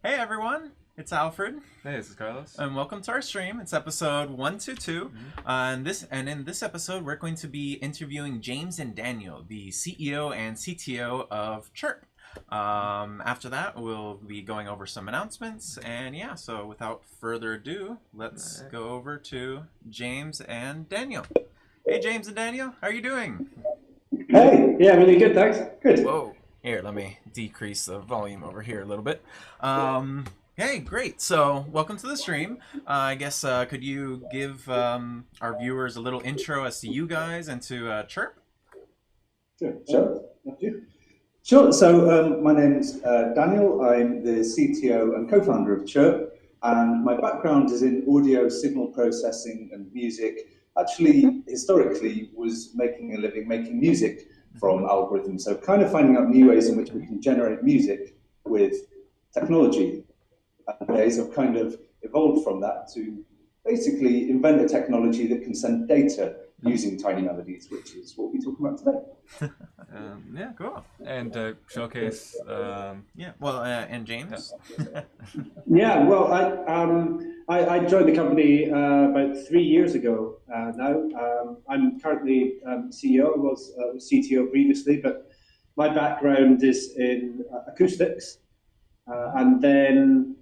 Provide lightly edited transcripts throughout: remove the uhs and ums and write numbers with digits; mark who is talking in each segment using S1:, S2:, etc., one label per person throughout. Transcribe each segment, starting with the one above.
S1: Hey everyone, it's Alfred,
S2: Hey, this is Carlos.
S1: and welcome to our stream. It's episode 122, and in this episode, we're going to be interviewing James and Daniel, the CEO and CTO of Chirp. After that, we'll be going over some announcements, and yeah. So without further ado, let's
S2: Alright.
S1: go over to James and Daniel. Hey, James and Daniel, how are you doing?
S3: Hey, yeah, really good, thanks. Good.
S1: Whoa. Here, let me decrease the volume over here a little bit. Hey, great. So, welcome to the stream. I guess, could you give our viewers a little intro as to you guys and to Chirp?
S3: Sure. Thank you. Sure. So my name's Daniel. I'm the CTO and co-founder of Chirp, and my background is in audio signal processing and music. Actually, historically, was making a living making music from algorithms. So kind of finding out new ways in which we can generate music with technology. And days have kind of evolved from that to basically invent a technology that can send data using tiny melodies, which is what we're talking about today.
S1: Yeah, cool.
S2: And showcase.
S1: Yeah, well, and James?
S3: Yeah, well, I joined the company about 3 years ago now. I'm currently CEO. I was CTO previously, but my background is in acoustics, and then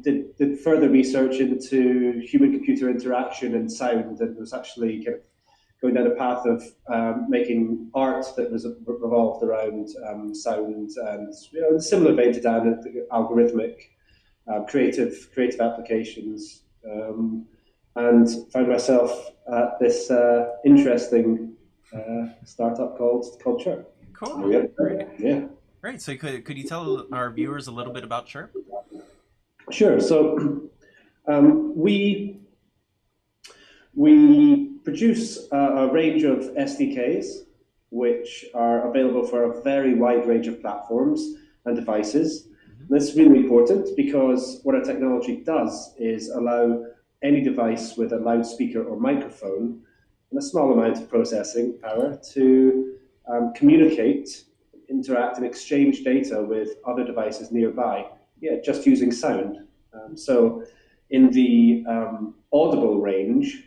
S3: did further research into human-computer interaction and sound, and was actually kind of going down a path of making art that was revolved around sound, and in a similar vein to Dan, algorithmic creative applications, and found myself at this interesting startup called Chirp.
S1: Cool.
S3: Yeah.
S1: Great.
S3: Yeah.
S1: Great. So, could you tell our viewers a little bit about Chirp?
S3: Sure. So we produce a range of SDKs which are available for a very wide range of platforms and devices. This is really important because what our technology does is allow any device with a loudspeaker or microphone and a small amount of processing power to communicate, interact, and exchange data with other devices nearby, just using sound. So in the audible range,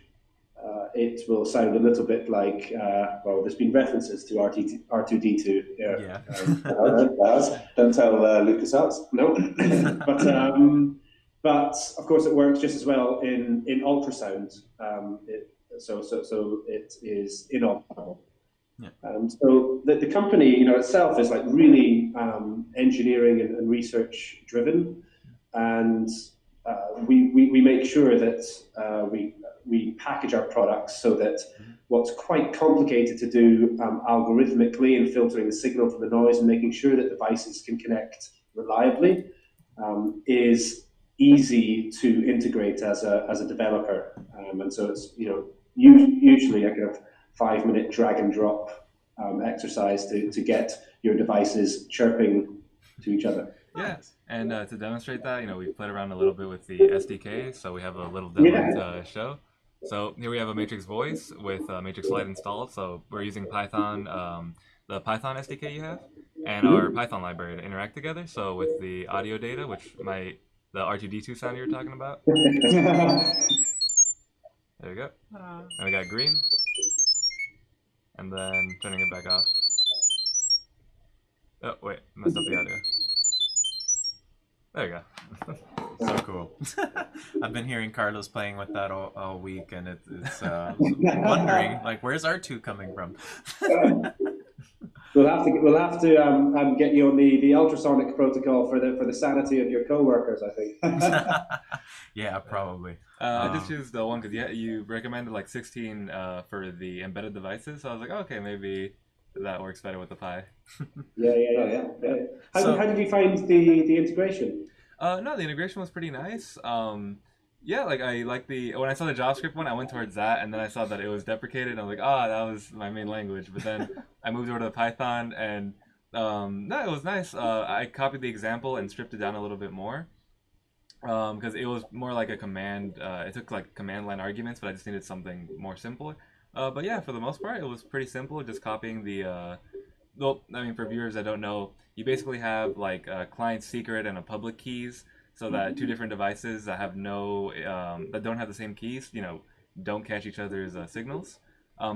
S3: it will sound a little bit like, well, there's been references to R2D2.
S1: Yeah.
S3: Don't tell LucasArts. No. but of course it works just as well in ultrasound. So it is inaudible.
S1: Yeah.
S3: So the company, itself is like really engineering and research driven, and we make sure that we package our products so that what's quite complicated to do algorithmically in filtering the signal from the noise and making sure that devices can connect reliably is easy to integrate as a developer, and so it's usually a kind of 5-minute drag and drop exercise to get your devices chirping to each other.
S2: Yeah, and to demonstrate that, we played around a little bit with the SDK, so we have a little demo to show. So here we have a Matrix Voice with Matrix Lite installed. So we're using Python, the Python SDK you have, and our Python library to interact together. So with the audio data, the R2D2 sound you were talking about. There we go. And we got green, and then turning it back off. Oh wait, messed up the audio. There you go.
S1: So cool. I've been hearing Carlos playing with that all week, and it's wondering, like, where's R2 coming from?
S3: We'll have to get you on the ultrasonic protocol for the sanity of your coworkers, I think.
S1: Yeah, probably.
S2: I just choose the one because you recommended like 16 for the embedded devices, so I was like, okay, maybe that works better with the Pi.
S3: Yeah. How did you find the integration?
S2: No, the integration was pretty nice. Yeah, like I like when I saw the JavaScript one, I went towards that, and then I saw that it was deprecated, and I was like, that was my main language. But then I moved over to the Python, and no, it was nice. I copied the example and stripped it down a little bit more because it was more like a command. It took like command line arguments, but I just needed something more simple. But yeah, for the most part, it was pretty simple. Just copying the well, I mean, for viewers that don't know, you basically have like a client secret and a public keys. so that two different devices that have no that don't have the same keys, don't catch each other's signals.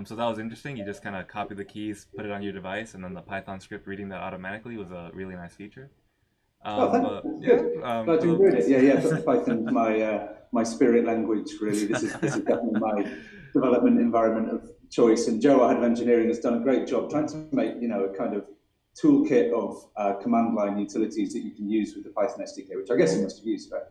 S2: So that was interesting. You just kind of copy the keys, put it on your device, and then the Python script reading that automatically was a really nice feature.
S3: Glad you enjoyed it. Yeah. Python's my spirit language. Really, this is definitely my development environment of choice. And Joe, our head of engineering, has done a great job trying to make a kind of toolkit of command line utilities that you can use with the Python SDK, which I guess you must have used, right?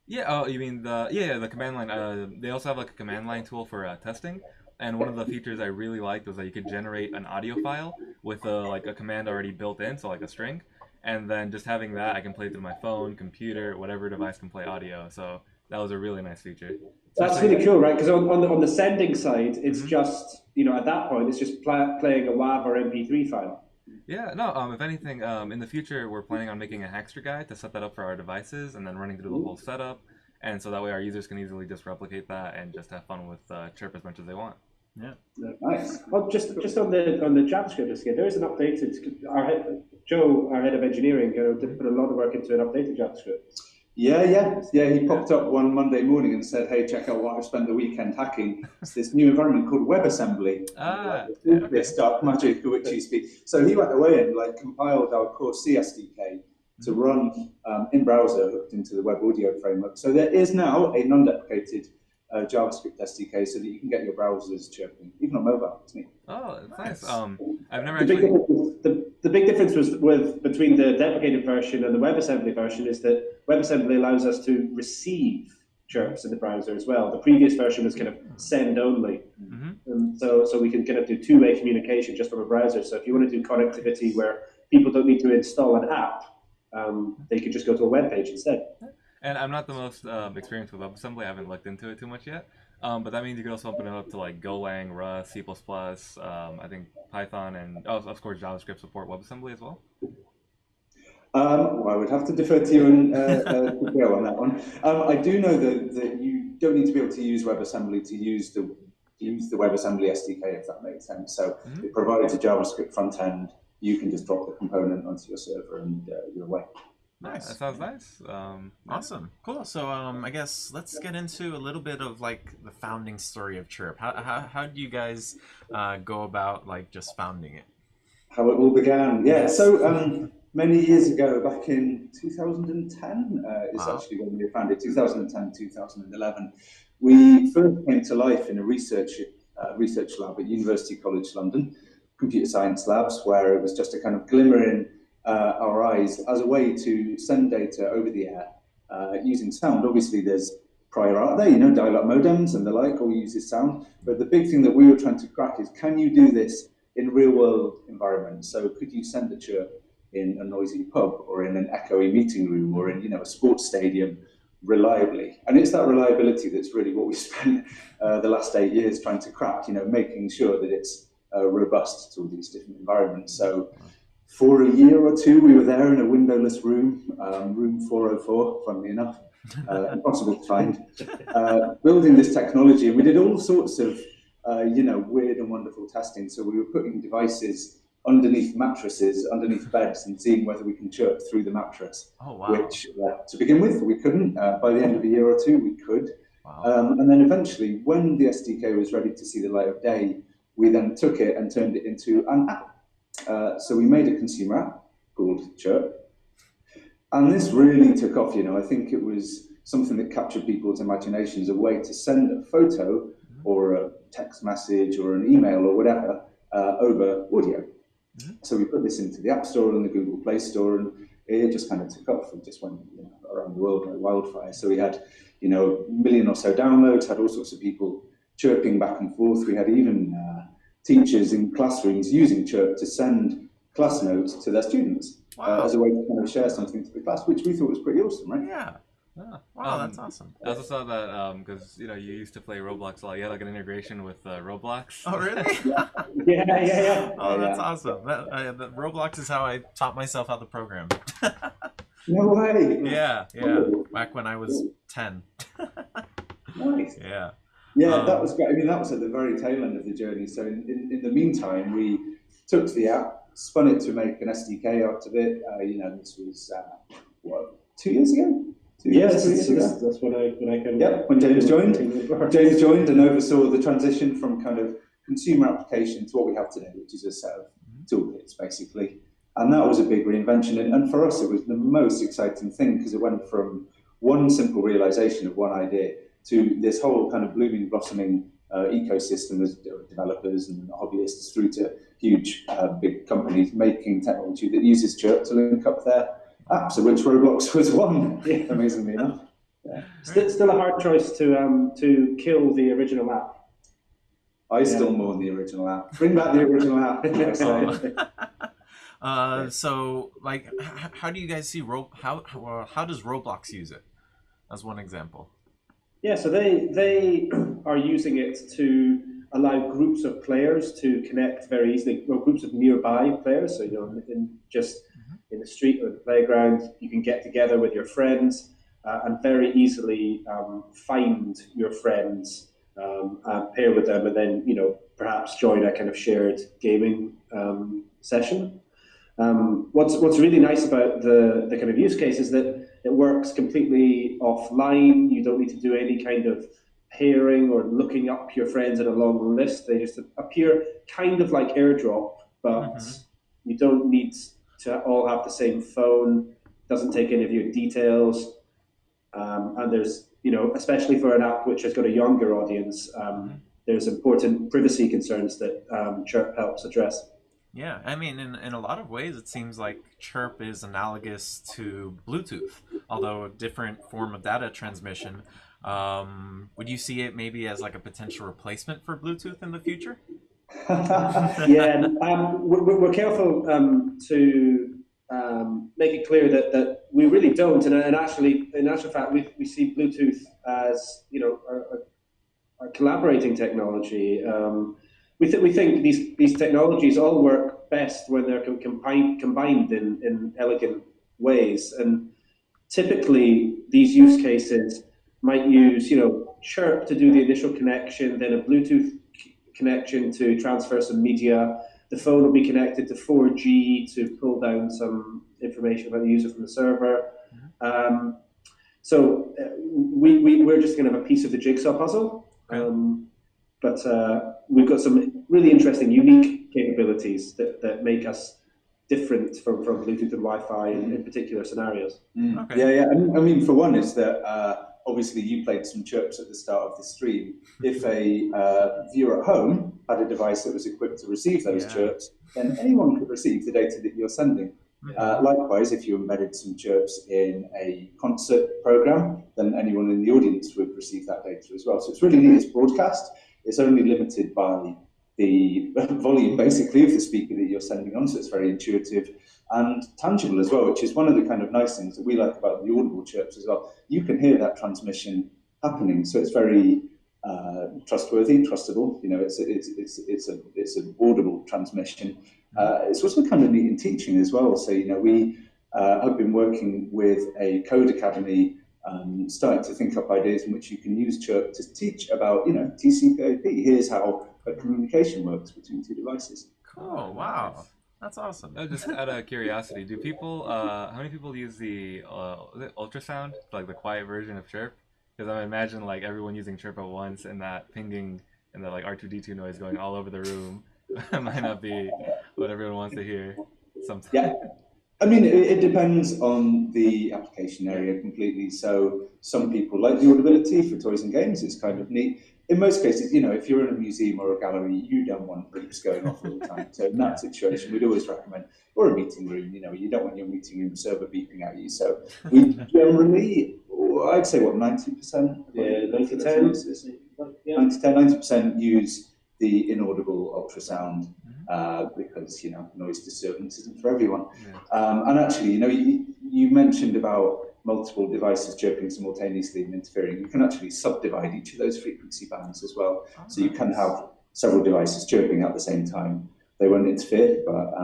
S2: Yeah. Oh, you mean the command line? They also have like a command line tool for testing. And one of the features I really liked was that you could generate an audio file with a command already built in, so like a string. And then just having that, I can play through my phone, computer, whatever device can play audio. So that was a really nice feature.
S3: That's really cool, right? Because on the sending side, it's just, at that point, it's just playing a WAV or MP3 file.
S2: Yeah, no, if anything, in the future, we're planning on making a Hackster guide to set that up for our devices and then running through the whole setup. And so that way our users can easily just replicate that and just have fun with Chirp as much as they want.
S1: Yeah.
S3: Nice. Well, just on the JavaScript again, there is an updated. Joe, our head of engineering, did put a lot of work into an updated JavaScript. Yeah. He popped up one Monday morning and said, "Hey, check out what I've spent the weekend hacking. It's this new environment called WebAssembly. This dark magic for which you speak." So he went away and compiled our core C SDK to run in browser hooked into the web audio framework. So there is now a non-deprecated JavaScript SDK so that you can get your browsers chirping, even on mobile. It's neat.
S2: Oh, that's nice. I've never actually.
S3: The big difference between the deprecated version and the WebAssembly version is that WebAssembly allows us to receive chirps in the browser as well. The previous version was kind of send only, so we can kind of do two-way communication just from a browser. So if you want to do connectivity where people don't need to install an app, they can just go to a web page instead.
S2: And I'm not the most experienced with WebAssembly. I haven't looked into it too much yet. But that means you could also open it up to Golang, Rust, C++, I think Python, and of course JavaScript support WebAssembly as well.
S3: Well, I would have to defer to you and Joe on that one. I do know that you don't need to be able to use WebAssembly to use the WebAssembly SDK, if that makes sense. So it provides a JavaScript front end. You can just drop the component onto your server and you're away.
S1: Nice.
S2: That sounds nice.
S1: Awesome. Cool. So I guess let's get into a little bit of the founding story of Chirp. How do you guys go about just founding it?
S3: How it all began. Yeah. So many years ago, back in 2010, is actually when we were founded. 2010, 2011. We first came to life in a research lab at University College London, computer science labs, where it was just a kind of glimmer in our eyes as a way to send data over the air using sound. Obviously, there's prior art there, dial-up modems and the like, all uses sound. But the big thing that we were trying to crack is, can you do this in real-world environments? So could you send a chirp in a noisy pub or in an echoey meeting room or in a sports stadium reliably? And it's that reliability that's really what we spent the last 8 years trying to crack, making sure that it's robust to all these different environments. So for a year or two, we were there in a windowless room, room 404, funnily enough, impossible to find, building this technology. And we did all sorts of, weird and wonderful testing. So we were putting devices underneath mattresses, underneath beds, and seeing whether we can chirp through the mattress.
S1: Oh, wow.
S3: Which, to begin with, we couldn't. By the end of a year or two, we could.
S1: Wow.
S3: And then eventually, when the SDK was ready to see the light of day, we then took it and turned it into an app. So we made a consumer app called Chirp, and this really took off. I think it was something that captured people's imaginations, a way to send a photo or a text message or an email or whatever over audio. So we put this into the App Store and the Google Play Store, and it just kind of took off. It just went around the world like wildfire. So we had a million or so downloads, had all sorts of people chirping back and forth. We had even teachers in classrooms using Chirp to send class notes to their students as a way to kind of share something to the class, which we thought was pretty awesome, right?
S1: Yeah. Wow, that's awesome.
S2: I also saw that because you used to play Roblox a lot. You had an integration with Roblox.
S1: Oh, really?
S3: Yeah.
S1: Oh, that's awesome. The Roblox is how I taught myself how to program.
S3: No way.
S1: Yeah. Back when I was 10.
S3: Nice.
S1: Yeah.
S3: Yeah, that was great. I mean, that was at the very tail end of the journey. So in the meantime, we took the app, spun it to make an SDK out of it. This was, 2 years ago? Yes, that's when I can.
S4: Yep, when James joined, and oversaw the transition from kind of consumer application to what we have today, which is a set of toolkits, basically. And that was a big reinvention. And for us, it was the most exciting thing because it went from one simple realization of one idea to this whole kind of blooming, blossoming ecosystem of developers and hobbyists through to huge, big companies making technology that uses Chirp to link up their apps, of which Roblox was one, amazingly enough.
S3: Yeah. Still a hard choice to kill the original app.
S4: I still mourn the original app. Bring back the original app.
S1: So, like, how do you guys see how does Roblox use it? As one example.
S3: Yeah, so they are using it to allow groups of players to connect very easily, or groups of nearby players. So in the street or the playground, you can get together with your friends and very easily find your friends, pair with them, and then perhaps join a kind of shared gaming session. What's really nice about the kind of use case is that it works completely offline. You don't need to do any kind of pairing or looking up your friends in a long list. They just appear kind of like AirDrop, but you don't need to all have the same phone. Doesn't take any of your details. And there's, especially for an app which has got a younger audience, there's important privacy concerns that Chirp helps address.
S1: Yeah, I mean, in a lot of ways, it seems like Chirp is analogous to Bluetooth, although a different form of data transmission. Would you see it maybe as like a potential replacement for Bluetooth in the future?
S3: Yeah, we're careful to make it clear that we really don't, and actually, in actual fact, we see Bluetooth as a collaborating technology. We think these technologies all work best when they're combined in elegant ways, and typically these use cases might use Chirp to do the initial connection, then a Bluetooth connection to transfer some media. The phone will be connected to 4G to pull down some information about the user from the server. So we're just kind of a piece of the jigsaw puzzle. But we've got some really interesting, unique capabilities that make us different from Bluetooth and Wi-Fi in particular scenarios.
S4: Okay. Yeah. I mean, for one, is that obviously you played some chirps at the start of the stream. If a viewer at home had a device that was equipped to receive those chirps, then anyone could receive the data that you're sending. Likewise, if you embedded some chirps in a concert program, then anyone in the audience would receive that data as well. So it's really neat. It's broadcast. It's only limited by the volume, basically, of the speaker that you're sending on. So it's very intuitive and tangible as well, which is one of the kind of nice things that we like about the audible chirps as well. You can hear that transmission happening, so it's very trustworthy, trustable. It's an audible transmission. It's also kind of neat in teaching as well. So we have been working with a code academy, starting to think up ideas in which you can use Chirp to teach about TCP/IP. Here's how communication works between two devices.
S1: Cool! Wow. That's awesome.
S2: Just out of curiosity, do people? How many people use the ultrasound, like the quiet version of Chirp? Because I imagine like everyone using Chirp at once, and that pinging and the like R2D2 noise going all over the room might not be what everyone wants to hear. Sometimes.
S4: Yeah. I mean, it depends on the application area completely. So some people like the audibility for toys and games. It's kind of neat. In most cases, if you're in a museum or a gallery, you don't want beeps going off all the time. So in that situation, we'd always recommend, or a meeting room, you don't want your meeting room server beeping at you. So we generally, I'd say 90%?
S3: Yeah,
S4: 90% use the inaudible ultrasound because noise disturbance isn't for everyone. And actually, you mentioned about multiple devices chirping simultaneously and interfering. You can actually subdivide each of those frequency bands as well. So you can have several devices chirping at the same time. They won't interfere, but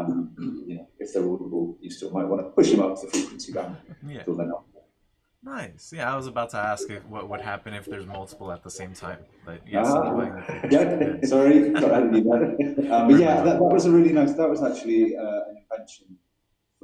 S4: if they're audible, you still might want to push them up the frequency band until they're not.
S1: Nice. Yeah, I was about to ask what would happen if there's multiple at the same time, but
S4: sorry, got ahead of you there. But yeah, that was a really nice. That was actually an invention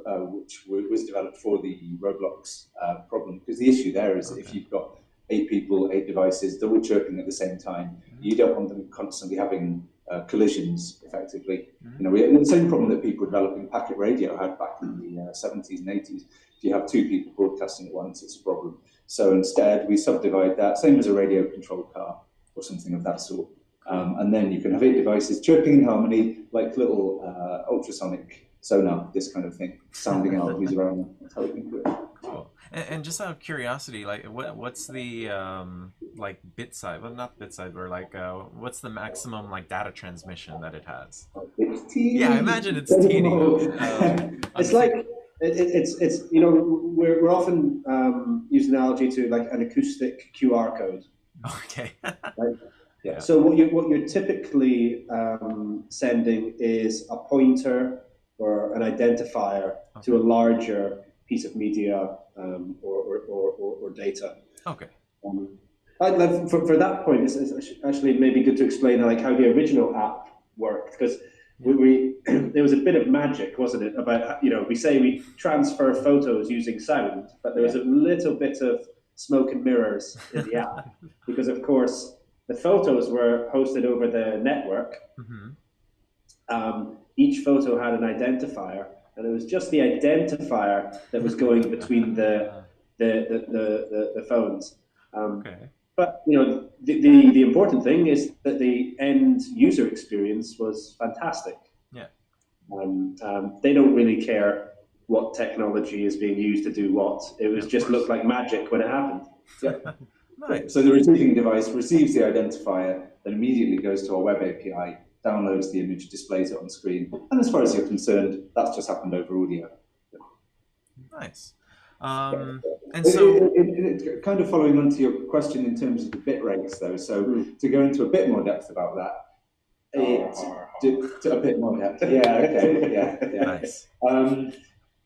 S4: which was developed for the Roblox problem. Because the issue there is that if you've got 8 people, 8 devices, double chirping at the same time, you don't want them constantly having collisions, effectively. You know, we had the same problem that people developing packet radio had back in the 70s and 80s. If you have 2 people broadcasting at once, it's a problem. So instead, we subdivide that, same as a radio-controlled car or something of that sort. And then you can have 8 devices chirping in harmony, like little ultrasonic sonar, this kind of thing, sounding out who's around them. That's how we can do it.
S1: Cool. And just out of curiosity, like, what's the like bit size? Well, not bit size, but like, what's the maximum like data transmission that it has?
S3: It's teeny.
S1: Yeah, I imagine it's teeny.
S3: It's like it's you know, we're often use an analogy to like an acoustic QR code.
S1: Okay.
S3: Right?
S4: Yeah.
S3: So what you're typically sending is a pointer or an identifier to a larger piece of media or data.
S1: Okay.
S3: For that point, it's actually maybe good to explain like how the original app worked, because there was a bit of magic, wasn't it? About, you know, we say we transfer photos using sound, but there was a little bit of smoke and mirrors in the app, because of course the photos were hosted over the network. Each photo had an identifier, and it was just the identifier that was going between the phones.
S1: Okay.
S3: But you know, the important thing is that the end user experience was fantastic.
S1: Yeah.
S3: They don't really care what technology is being used to do what. It was just looked like magic when it happened.
S4: Yeah.
S1: Nice.
S4: So the receiving device receives the identifier, then immediately goes to our web API, downloads the image, displays it on screen. And as far as you're concerned, that's just happened over audio.
S1: Nice. And so,
S4: it kind of following on to your question in terms of the bit rates, though. So to go into a bit more depth about that, a bit more depth. Yeah. Okay. Yeah.
S1: nice.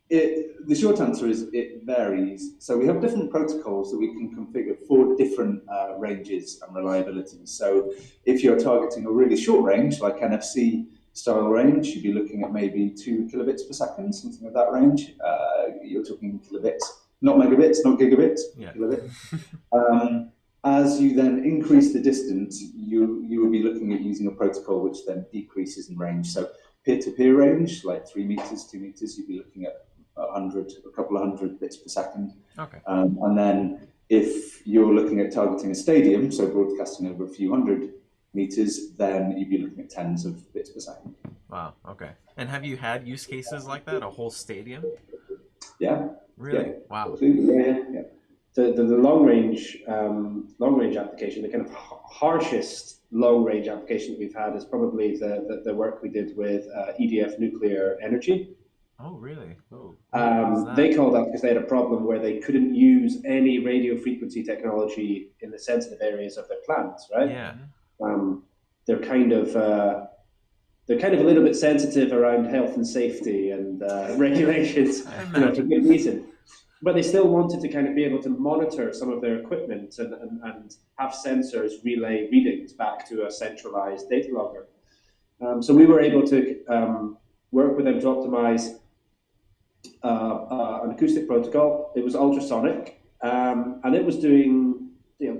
S4: The short answer is it varies. So we have different protocols that we can configure for different ranges and reliability. So if you're targeting a really short range, like NFC style range, you'd be looking at maybe 2 kilobits per second, something of that range. You're talking kilobits, not megabits, not gigabits, kilobits. As you then increase the distance, you will be looking at using a protocol which then decreases in range. So peer-to-peer range, like 3 meters, 2 meters, you'd be looking at a couple of hundred bits per second.
S1: Okay.
S4: And then if you're looking at targeting a stadium, so broadcasting over a few hundred meters, then you'd be looking at tens of bits per second.
S1: Wow. Okay. And have you had use cases like that? A whole stadium?
S4: Yeah.
S1: Really?
S4: Yeah.
S1: Wow.
S3: Yeah. The long range application, the kind of harshest long range application that we've had is probably the work we did with EDF Nuclear Energy.
S1: Oh, really? Oh.
S3: They called up because they had a problem where they couldn't use any radio frequency technology in the sensitive areas of their plants, right?
S1: Yeah.
S3: They're kind of a little bit sensitive around health and safety and regulations, for good reason. But they still wanted to kind of be able to monitor some of their equipment and have sensors relay readings back to a centralized data logger. So we were able to work with them to optimize an acoustic protocol. It was ultrasonic, and it was doing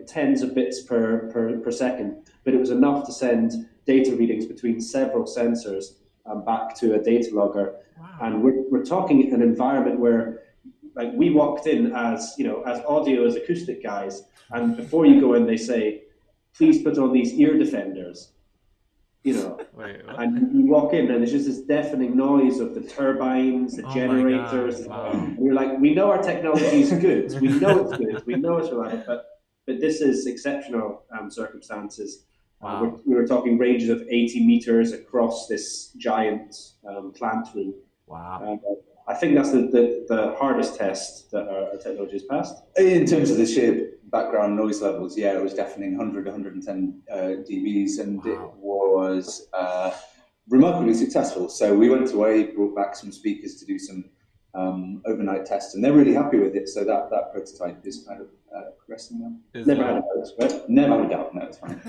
S3: tens of bits per second, but it was enough to send data readings between several sensors back to a data logger.
S1: Wow.
S3: And we're talking an environment where, like, we walked in as audio, as acoustic guys, and before you go in, they say, please put on these ear defenders.
S1: Wait,
S3: and you walk in and there's just this deafening noise of the turbines, the generators.
S1: Wow.
S3: And you're like, we know our technology is good, we know it's good, we know it's reliable, but this is exceptional circumstances.
S1: Wow.
S3: We were talking ranges of 80 meters across this giant plant room.
S1: Wow.
S3: I think that's the hardest test that our technology has passed.
S4: In terms of the sheer background noise levels, yeah, it was deafening 110 dBs, and it was remarkably successful. So we went away, brought back some speakers to do some overnight tests, and they're really happy with it. So that prototype is kind of progressing now.
S3: Never had a doubt, right?
S4: Never had a doubt. No, it's fine.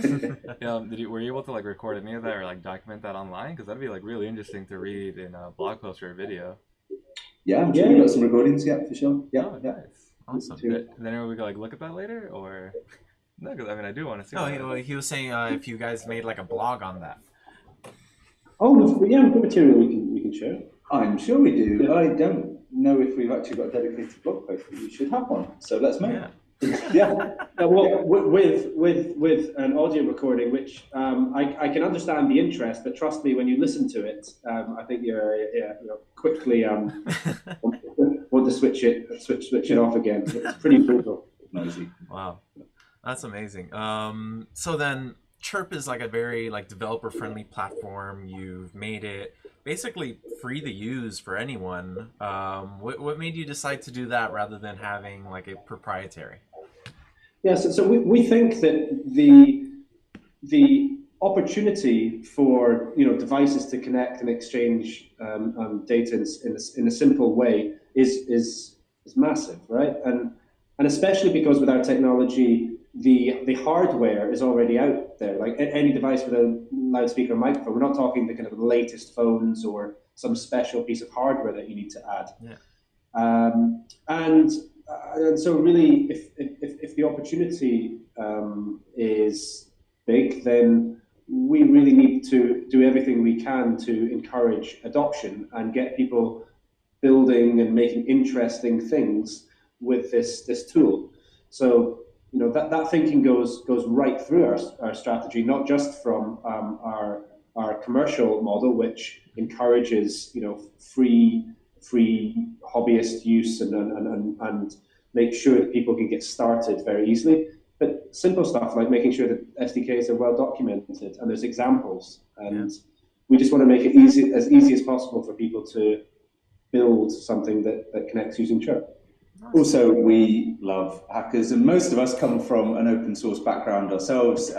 S2: Were you able to like record any of that or like document that online? Because that'd be like really interesting to read in a blog post or a video.
S4: Yeah, I'm sure we got some recordings. Yeah, for sure. Yeah,
S2: Oh,
S4: yeah.
S2: nice. Awesome. Then we could like look at that later, or no? Because I mean, I do want to see.
S1: No, he was saying if you guys made like a blog on that.
S3: Oh, we've got material we can share.
S4: I'm sure we do. Yeah. I don't know if we've actually got a dedicated blog post, but we should have one. So let's make it.
S3: Yeah. Well, with an audio recording, which I can understand the interest, but trust me, when you listen to it, I think you're quickly want to switch it off again. It's pretty brutal.
S4: Noisy.
S1: Wow, that's amazing. So then, Chirp is like a very like developer friendly platform. You've made it basically free to use for anyone. What made you decide to do that rather than having like a proprietary?
S3: Yeah, so we think that the opportunity for devices to connect and exchange data in a simple way is massive, right? And especially because with our technology, the hardware is already out there. Like any device with a loudspeaker or microphone, we're not talking the kind of the latest phones or some special piece of hardware that you need to add.
S1: Yeah.
S3: And so really, if the opportunity is big, then we really need to do everything we can to encourage adoption and get people building and making interesting things with this tool. So that thinking goes right through our strategy, not just from our commercial model, which encourages free hobbyist use and make sure that people can get started very easily. But simple stuff like making sure that SDKs are well documented and there's examples. And we just want to make it as easy as possible for people to build something that connects using Chirp.
S4: Also, we love hackers, and most of us come from an open source background ourselves.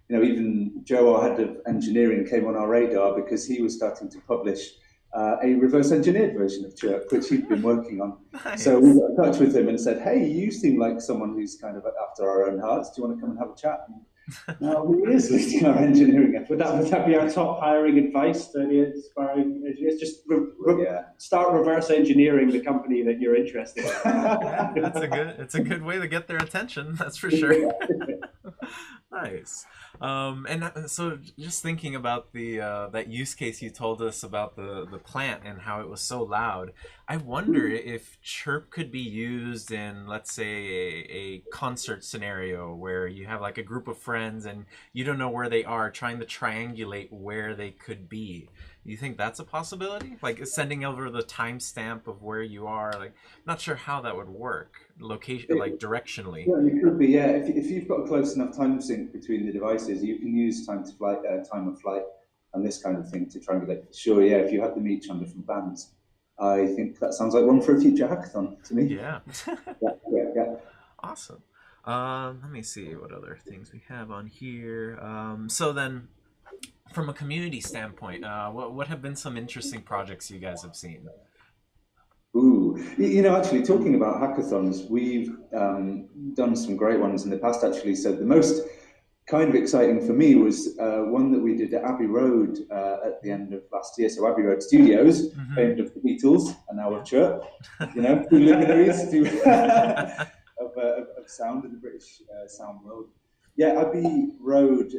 S4: Even Joe, our head of engineering, came on our radar because he was starting to publish a reverse engineered version of Chirp, which he'd been working on. Nice. So we got in touch with him and said, "Hey, you seem like someone who's kind of after our own hearts. Do you want to come and have a chat?" And now he is leading our engineering effort.
S3: Would that be our top hiring advice to any aspiring engineers? Just start reverse engineering the company that you're interested in.
S1: It's a good way to get their attention. That's for sure. Nice. And so just thinking about the that use case you told us about the plant and how it was so loud, I wonder if Chirp could be used in, let's say, a concert scenario where you have like a group of friends and you don't know where they are, trying to triangulate where they could be. Do you think that's a possibility? Like sending over the timestamp of where you are? Like, not sure how that would work. Location, like directionally.
S4: Yeah, it could be. Yeah, if you've got a close enough time sync between the devices, you can use time of flight, and this kind of thing to triangulate. Sure. Yeah, if you had them each on different bands, I think that sounds like one for a future hackathon to me.
S1: Yeah.
S4: yeah.
S1: Awesome. Let me see what other things we have on here. So then, from a community standpoint, what have been some interesting projects you guys have seen?
S4: Ooh, actually, talking about hackathons, we've done some great ones in the past, actually. So the most kind of exciting for me was one that we did at Abbey Road at the end of last year. So Abbey Road Studios, famed of the Beatles, and now of Chirp, two luminaries of sound in the British sound world. Yeah, Abbey Road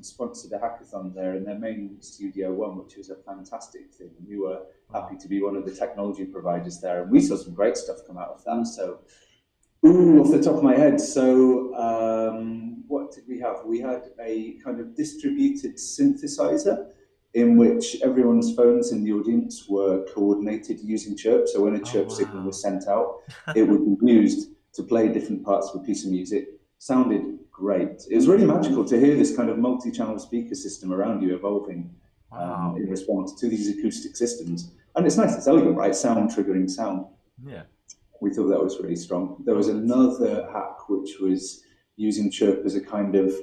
S4: sponsored a hackathon there in their main Studio One, which was a fantastic thing. We were happy to be one of the technology providers there, and we saw some great stuff come out of that. So, off the top of my head, so what did we have? We had a kind of distributed synthesizer in which everyone's phones in the audience were coordinated using Chirp. So when a Chirp signal was sent out, it would be used to play different parts of a piece of music. Sounded great. It was really magical to hear this kind of multi-channel speaker system around you evolving in response to these acoustic systems. And it's nice, it's elegant, right? Sound triggering sound.
S1: Yeah.
S4: We thought that was really strong. There was another hack which was using Chirp as a kind of,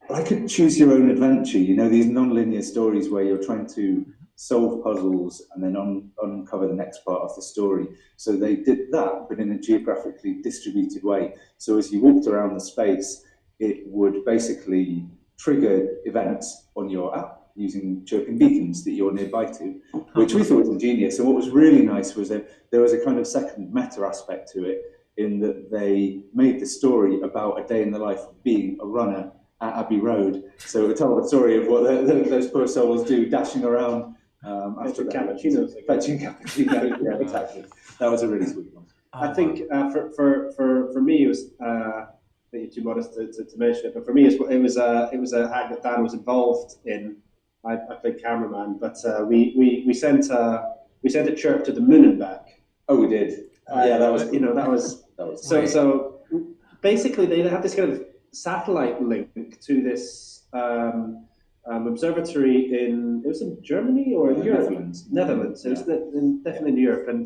S4: like a choose your own adventure, these non-linear stories where you're trying to solve puzzles and then uncover the next part of the story. So they did that, but in a geographically distributed way. So as you walked around the space, it would basically trigger events on your app. using chirping beacons that you're nearby to, which we thought was ingenious. And what was really nice was that there was a kind of second meta aspect to it, in that they made the story about a day in the life of being a runner at Abbey Road. So it would tell the story of what those poor souls do, dashing around after
S3: cappuccinos.
S4: Fetching cappuccino. Yeah, exactly. That was a really sweet one.
S3: I think for me, it was I think you're too modest to mention it, but for me it was a hack that Dan was involved in. I played cameraman, but we sent a chirp to the moon and back.
S4: Oh, we did. Yeah, that was
S3: that was so basically they had this kind of satellite link to this observatory in Germany or in Europe? Netherlands. It was definitely in Europe, and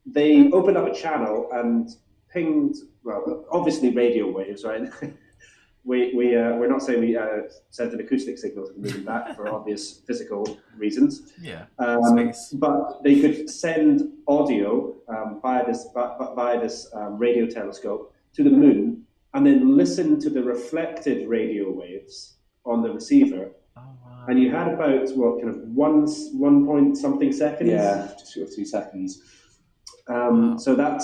S3: they opened up a channel and pinged, well, obviously radio waves, right? We're not saying we sent an acoustic signal to the moon and back for obvious physical reasons.
S1: Yeah.
S3: But they could send audio via this radio telescope to the moon, and then listen to the reflected radio waves on the receiver.
S1: Oh, wow.
S3: And you had about kind of 1 point something seconds.
S4: Yeah, just 2 seconds.
S3: So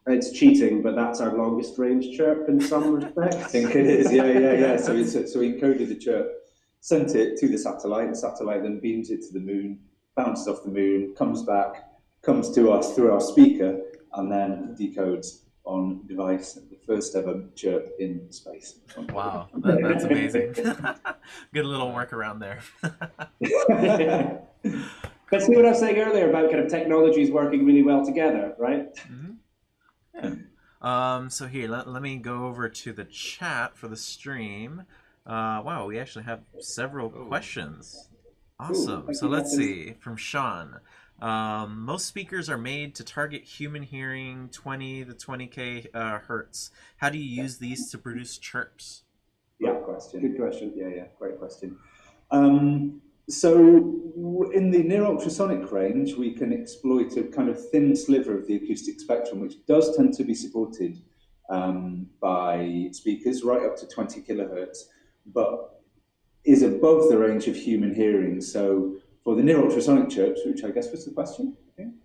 S3: it's cheating, but that's our longest range chirp in some respects.
S4: I think it is. Yeah. So we encoded the chirp, sent it to the satellite. The satellite then beams it to the moon, bounces off the moon, comes back, comes to us through our speaker, and then decodes on device, the first ever chirp in space.
S1: Wow, that's amazing. Good little workaround there.
S3: But see what I was saying earlier about kind of technologies working really well together, right?
S1: Mm-hmm. Yeah. So here, let me go over to the chat for the stream. Wow, we actually have several questions. Awesome. So let's see, from Sean. Most speakers are made to target human hearing 20 to 20k hertz. How do you use these to produce chirps?
S4: Yeah, question.
S3: Good question.
S4: Yeah, great question. So in the near ultrasonic range, we can exploit a kind of thin sliver of the acoustic spectrum, which does tend to be supported by speakers right up to 20 kilohertz, but is above the range of human hearing. So for the near ultrasonic chirps, which I guess was the question, I think,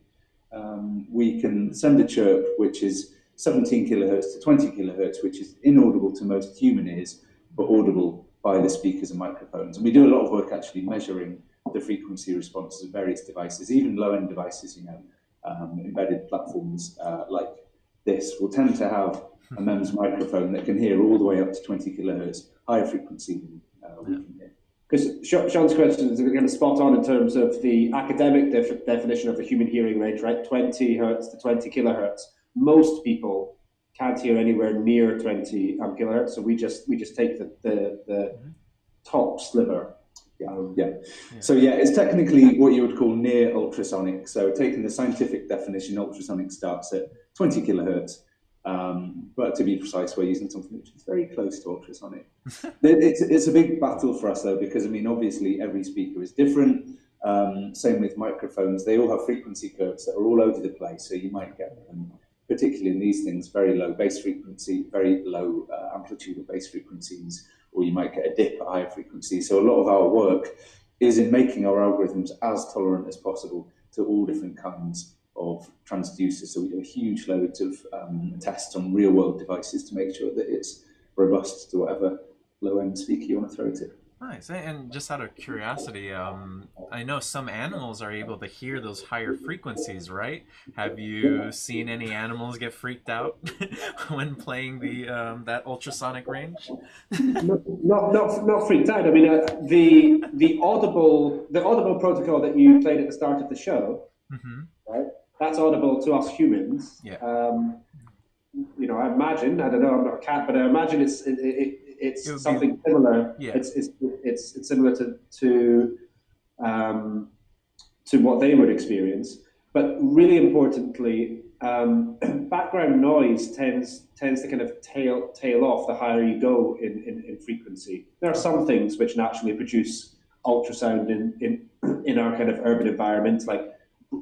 S4: we can send a chirp which is 17 kilohertz to 20 kilohertz, which is inaudible to most human ears, but audible by the speakers and microphones. And we do a lot of work actually measuring the frequency responses of various devices, even low-end devices, embedded platforms like this will tend to have a MEMS microphone that can hear all the way up to 20 kilohertz, higher frequency than we can hear.
S3: Because Sean's question is kind of spot on in terms of the academic definition of the human hearing range, right? 20 hertz to 20 kilohertz. Most people can't hear anywhere near 20 kilohertz, so we just take the top sliver.
S4: Yeah. So it's technically what you would call near ultrasonic. So taking the scientific definition, ultrasonic starts at 20 kilohertz. But to be precise, we're using something which is very close to ultrasonic. It's a big battle for us though, because obviously every speaker is different. Same with microphones; they all have frequency curves that are all over the place. So you might get, particularly in these things, very low bass frequency, very low amplitude of bass frequencies, or you might get a dip at higher frequencies. So a lot of our work is in making our algorithms as tolerant as possible to all different kinds of transducers. So we do huge loads of tests on real-world devices to make sure that it's robust to whatever low-end speaker you want to throw at it.
S1: Nice. And just out of curiosity, I know some animals are able to hear those higher frequencies, right? Have you seen any animals get freaked out when playing that ultrasonic range?
S3: Not freaked out. I mean, the audible protocol that you played at the start of the show, right? That's audible to us humans.
S1: Yeah.
S3: I imagine, I don't know, I'm not a cat, but I imagine it's something similar.
S1: Yeah.
S3: It's similar to what they would experience. But really importantly, background noise tends to kind of tail off the higher you go in frequency. There are some things which naturally produce ultrasound in our kind of urban environment, like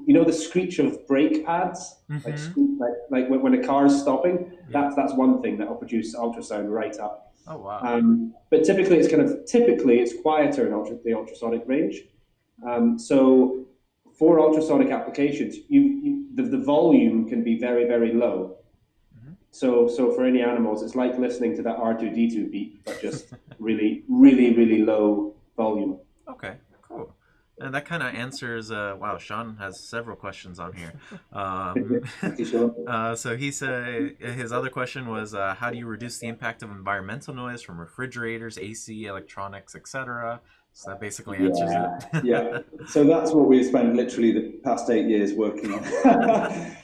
S3: the screech of brake pads, like when a car is stopping. That's one thing that will produce ultrasound right up.
S1: Oh wow.
S3: But typically it's quieter in the ultrasonic range. So for ultrasonic applications, the volume can be very, very low. So for any animals, it's like listening to that R2D2 beat, but just really, really, really low volume.
S1: Okay, cool. And that kind of answers, wow, Sean has several questions on here. So he said his other question was, how do you reduce the impact of environmental noise from refrigerators, AC, electronics, etc.? So that basically answers it.
S4: Yeah. So that's what we've spent literally the past 8 years working on.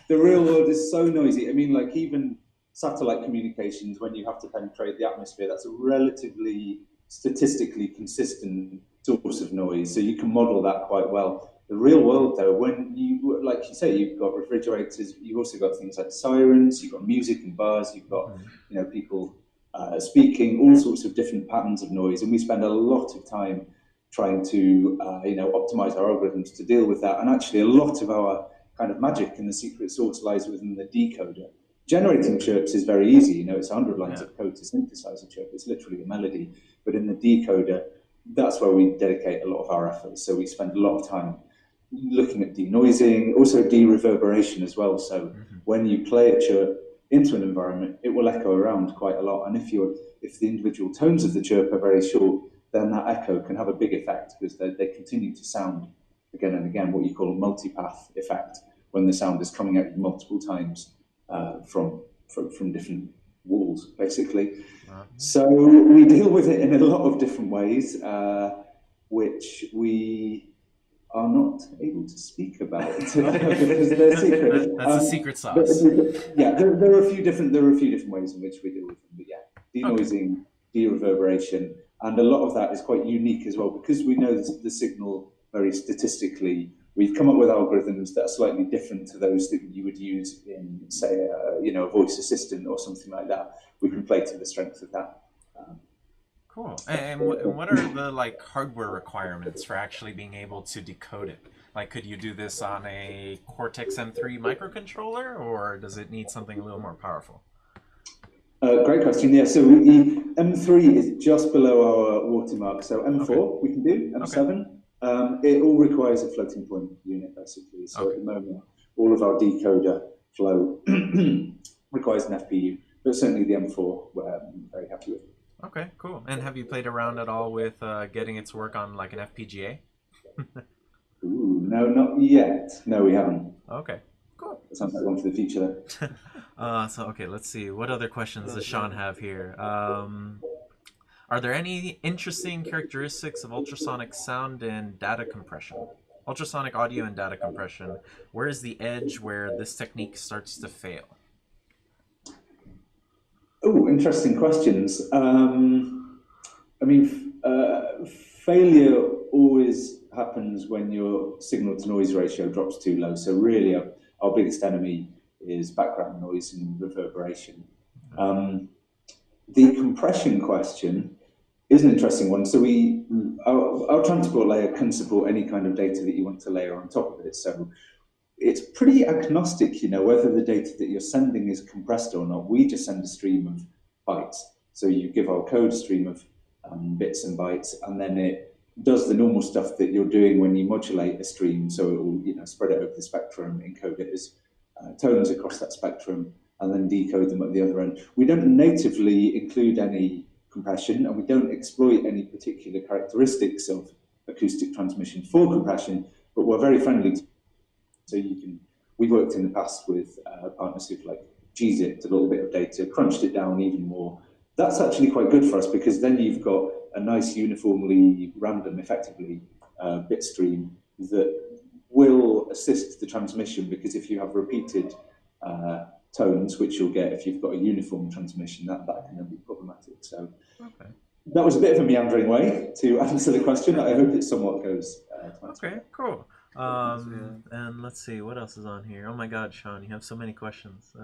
S4: The real world is so noisy. I mean, like even satellite communications, when you have to penetrate the atmosphere, that's a relatively statistically consistent source of noise. So you can model that quite well. The real world, though, when you, like you say, you've got refrigerators, you've also got things like sirens, you've got music in bars, you've got, people speaking, all sorts of different patterns of noise. And we spend a lot of time trying to, optimize our algorithms to deal with that. And actually, a lot of our kind of magic and the secret sauce lies within the decoder. Generating chirps is very easy. It's 100 lines of code to synthesize a chirp. It's literally a melody. But in the decoder, that's where we dedicate a lot of our efforts. So we spend a lot of time looking at denoising, also de-reverberation as well. So when you play a chirp into an environment, it will echo around quite a lot. And if the individual tones of the chirp are very short, then that echo can have a big effect because they continue to sound again and again, what you call a multipath effect, when the sound is coming at you multiple times from different walls, basically. So we deal with it in a lot of different ways, which we are not able to speak about because they're secret.
S1: That's a secret sauce.
S4: There are a few different ways in which we deal with them. But denoising, de-reverberation, and a lot of that is quite unique as well because we know the signal very statistically. We've come up with algorithms that are slightly different to those that you would use in, say, a voice assistant or something like that. We can play to the strength of that.
S1: Cool. And what are the hardware requirements for actually being able to decode it? Like, could you do this on a Cortex M3 microcontroller, or does it need something a little more powerful?
S4: Great question. Yeah, so M3 is just below our watermark. So M4 we can do, M7. It all requires a floating point unit, basically. So at the moment, all of our decoder flow requires an FPU, but certainly the M4 we're very happy with.
S1: Okay, cool. And have you played around at all with getting it to work on an FPGA?
S4: Ooh, no, not yet. No, we haven't.
S1: Okay, cool.
S4: That sounds like one for the future, though.
S1: Okay, let's see. What other questions does Sean have here? Are there any interesting characteristics of ultrasonic sound and data compression? Ultrasonic audio and data compression. Where is the edge where this technique starts to fail?
S4: Oh, interesting questions. Failure always happens when your signal to noise ratio drops too low. So really our biggest enemy is background noise and reverberation. The compression question is an interesting one. So our transport layer can support any kind of data that you want to layer on top of it. So it's pretty agnostic, whether the data that you're sending is compressed or not. We just send a stream of bytes. So you give our code a stream of bits and bytes, and then it does the normal stuff that you're doing when you modulate a stream. So it will, spread it over the spectrum, encode it as tones across that spectrum, and then decode them at the other end. We don't natively include any compression, and we don't exploit any particular characteristics of acoustic transmission for compression, but we're very friendly. So we've worked in the past with partners who've gzipped a little bit of data, crunched it down even more. That's actually quite good for us because then you've got a nice uniformly random, effectively, bit stream that will assist the transmission, because if you have repeated tones, which you'll get if you've got a uniform transmission, that can then be problematic. So that was a bit of a meandering way to answer the question. I hope it somewhat goes.
S1: Okay, cool. And let's see what else is on here. Oh my God, Sean, you have so many questions.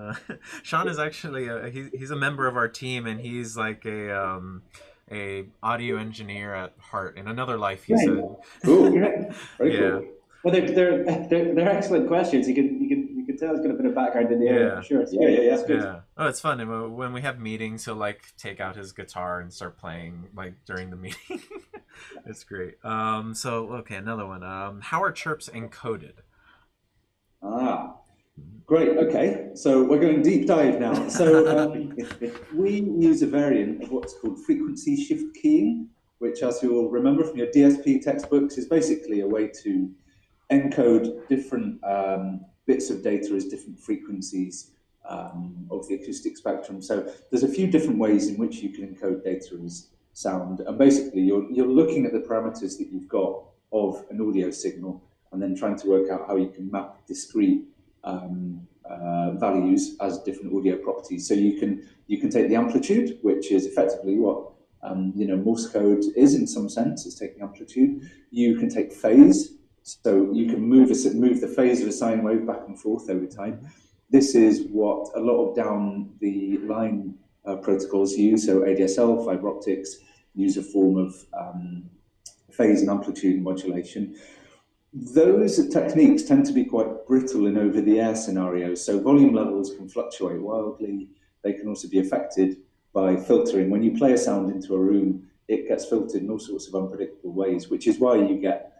S1: Sean is actually he's a member of our team, and he's like a audio engineer at heart. In another life, he said.
S4: Cool. Very cool.
S3: Well, they're excellent questions. You can tell he's got a bit of background in the area for sure.
S4: Yeah. That's good.
S1: Yeah. Oh, it's fun. And when we have meetings, he'll like take out his guitar and start playing like during the meeting. It's great. So okay, another one. How are chirps encoded?
S4: Ah, great. Okay, so we're going deep dive now. So we use a variant of what's called frequency shift keying, which, as you'll remember from your DSP textbooks, is basically a way to encode different bits of data as different frequencies of the acoustic spectrum. So there's a few different ways in which you can encode data as sound, and basically you're looking at the parameters that you've got of an audio signal, and then trying to work out how you can map discrete values as different audio properties. So you can take the amplitude, which is effectively what Morse code is in some sense. It's taking amplitude. You can take phase, so you can move the phase of a sine wave back and forth over time. This is what a lot of down the line protocols use. So ADSL, fiber optics use a form of phase and amplitude modulation. Those techniques tend to be quite brittle in over-the-air scenarios. So volume levels can fluctuate wildly. They can also be affected by filtering. When you play a sound into a room, it gets filtered in all sorts of unpredictable ways, which is why you get